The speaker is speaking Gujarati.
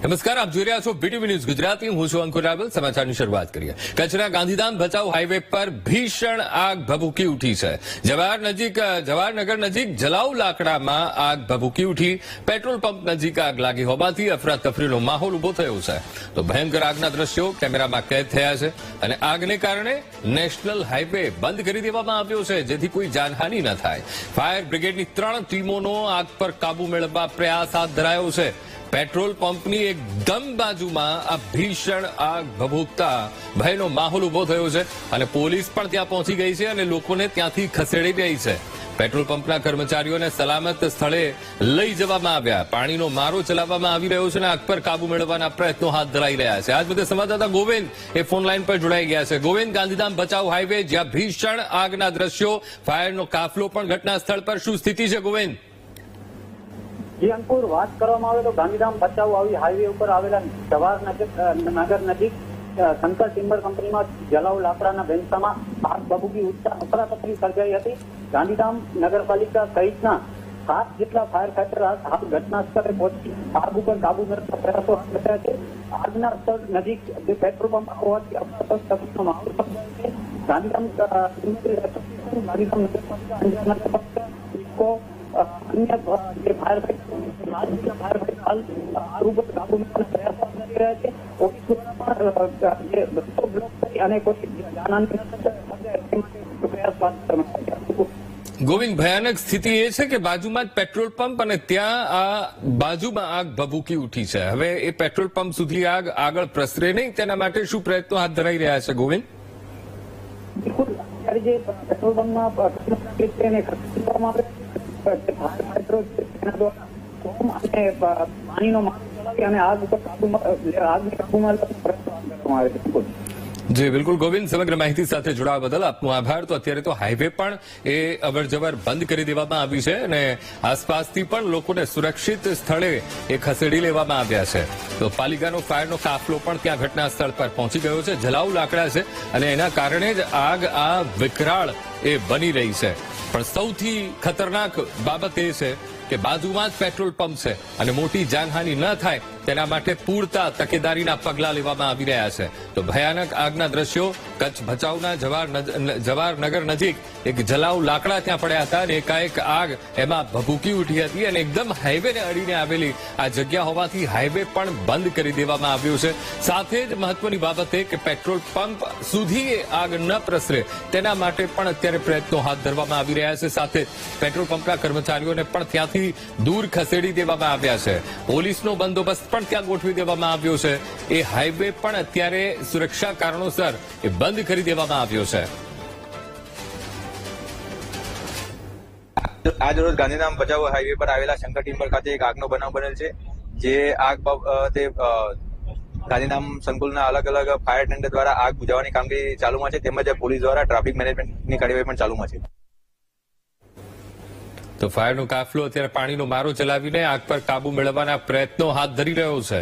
નમસ્કાર, આપ જોઈ રહ્યા છો બીટીવી ન્યૂઝ ગુજરાતી. હું છું અંકુર રાવલ. સમાચારની શરૂઆત કરીએ. કચ્છના ગાંધીધામ ભચાઉ હાઈવે પર ભીષણ આગ ભભૂકી ઉઠી છે. જવાહરનગર નજીક જલાઉ લાકડામાં આગ ભભૂકી ઉઠી. પેટ્રોલ પંપ નજીક આગ લાગી હોવાથી અફરાતફરીનો માહોલ ઉભો થયો છે. તો ભયંકર આગના દ્રશ્યો કેમેરામાં કેદ થયા છે અને આગને કારણે નેશનલ હાઈવે બંધ કરી દેવામાં આવ્યો છે, જેથી કોઈ જાનહાનિ ન થાય. ફાયર બ્રિગેડની 3 ટીમોનો આગ પર કાબુ મેળવવા પ્રયાસ હાથ ધરાયો છે. પેટ્રોલ પંપની એકદમ બાજુમાં આ ભીષણ આગ ભભૂકતા ભયનો માહોલ ઉભો થયો છે અને પોલીસ પણ ત્યાં પહોંચી ગઈ છે અને લોકોને ત્યાંથી ખસેડી રહી છે. પેટ્રોલ પંપના કર્મચારીઓને સલામત સ્થળે લઈ જવામાં આવ્યા. પાણીનો મારો ચલાવવામાં આવી રહ્યો છે અને આગ પર કાબુ મેળવવાના પ્રયત્નો હાથ ધરાઈ રહ્યા છે. આજ મુદ્દે સંવાદદાતા ગોવિંદ એ ફોનલાઈન પર જોડાઈ ગયા છે. ગોવિંદ, ગાંધીધામ ભચાઉ હાઈવે જ્યાં ભીષણ આગના દ્રશ્યો, ફાયરનો કાફલો પણ ઘટના સ્થળ પર, શું સ્થિતિ છે ગોવિંદ? જી અંકુર, વાત કરવામાં આવે તો ગાંધીધામ ભચાઉ આવી હાઈવે ઉપર આવેલા જવાહરનગર નજીક શંકર ટિમ્બર કંપનીમાં જલાઉ લાકડાના બેન્સામાં આગ ભભૂકી ઉઠતા અફરાતફરી સર્જાઈ હતી. ગાંધીધામ નગરપાલિકા સહિતના 7 જેટલા ફાયર ફાઈટર હાલ ઘટના સ્થળે પહોંચી આગ ઉપર કાબુ મેળવવા પ્રયાસો હાથ ધર્યા છે. આગના સ્થળ નજીક પેટ્રોલ પંપ હોવાથી અફરાતફરીનો માહોલ સર્જાયો છે. ગાંધીધામ નગરપાલિકા ઇકો અન્ય જે ફાયર ફાઈટર હાલ આગ ઉપર કાબુ મેળવવાના પ્રયાસો કરી રહ્યા છે. પોલીસ દ્વારા જે રસ્તો બ્લોક કરી અને કોઈ જાનહાનિ ન થાય પ્રયાસ હાથ ધરવામાં આવ્યા. ગોવિંદ, ભયાનક સ્થિતિ એ છે કે બાજુમાં જ પેટ્રોલ પંપ અને ત્યાં આ બાજુમાં આગ ભભૂકી ઉઠી છે. હવે એ પેટ્રોલ પંપ સુધી આગ આગળ પ્રસરે નહીં તેના માટે શું પ્રયત્નો હાથ ધરાઈ રહ્યા છે ગોવિંદ? બિલકુલ, અત્યારે જે પેટ્રોલ પંપમાં ખસેડવામાં આવે પાણીનો મારો ચલાવી અને આગને કાબુમાં લેવાનો પ્રયત્ન કરવામાં આવે છે. જી બિલકુલ ગોવિંદ, સમગ્ર માહિતી સાથે જોડાવા બદલ આપનો આભાર. તો અત્યારે તો હાઈવે પણ એ અવરજવર બંધ કરી દેવામાં આવી છે અને આસપાસથી પણ લોકોને સુરક્ષિત સ્થળે એ ખસેડી લેવામાં આવ્યા છે. તો પાલિકાનો ફાયરનો કાફલો પણ ત્યાં ઘટના સ્થળ પર પહોંચી ગયો છે. જલાઉ લાકડા છે અને એના કારણે જ આગ આ વિકરાળ એ બની રહી છે. પણ સૌથી ખતરનાક બાબત એ છે કે બાજુમાં જ પેટ્રોલ પંપ છે અને મોટી જાનહાનિ ન થાય તેના માટે પૂરતા તકેદારીના પગલા લેવામાં આવી રહ્યા છે. તો ભયાનક આગના દ્રશ્યો કચ્છ ભચાઉના જવાહરનગર નજીક એક જલાઉ લાકડા ત્યાં પડ્યા હતા અને એકાએક આગ એમાં ભભૂકી ઉઠી હતી અને એકદમ હાઈવેને અડીને આવેલી આ જગ્યા હોવાથી હાઈવે પણ બંધ કરી દેવામાં આવ્યું છે. સાથે જ મહત્વની બાબત એ કે પેટ્રોલ પંપ સુધી આગ ન પ્રસરે તેના માટે પણ અત્યારે પ્રયત્નો હાથ ધરવામાં આવી રહ્યા છે. સાથે જ પેટ્રોલ પંપના કર્મચારીઓને પણ ત્યાંથી દૂર ખસેડી દેવામાં આવ્યા છે. પોલીસનો બંદોબસ્ત પણ ત્યાં ગોઠવી દેવામાં આવ્યો છે. એ હાઈવે પણ અત્યારે સુરક્ષા કારણોસર એ બંધ કરી દેવામાં આવ્યો છે. આજ રોજ ગાંધીધામ ભચાઉ હાઈવે પર આવેલા શંકર ટિમ્બર ખાતે એક આગનો બનાવ બનેલ છે. જે આગ બાબતે ગાંધીધામ સંકુલના અલગ અલગ ફાયર ટેન્ડર દ્વારા આગ બુઝાવવાની કામગીરી ચાલુમાં છે, તેમજ પોલીસ દ્વારા ટ્રાફિક મેનેજમેન્ટની કાર્યવાહી પણ ચાલુમાં છે. તો ફાયરનો કાફલો અત્યારે પાણીનો મારો ચલાવીને આગ પર કાબુ મેળવવાના પ્રયત્નો હાથ ધરી રહ્યો છે.